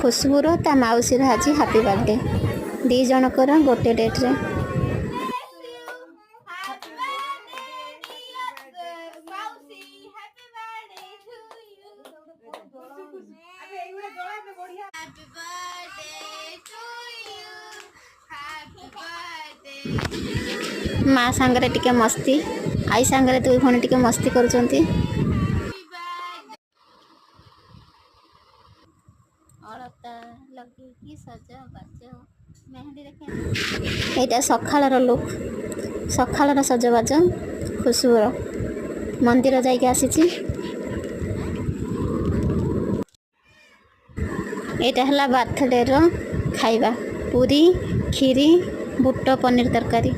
खुशबूर ता मौसी आज हैप्पी बर्थडे दी जनकर गोटे डेट रे माँ सांगरे टिके मस्ती आई सांगरे दुई भणी टिके मस्ती करुचंती। अलता लगी सज बाज मेहंदी देखे एटा सखाळर लुक सखाळर सजबाज खुशबूर मंदिर जाइके आसीची। एटा हला बर्थडे रो खाइबा पूरी खीरी बुट पनीर तरकारी।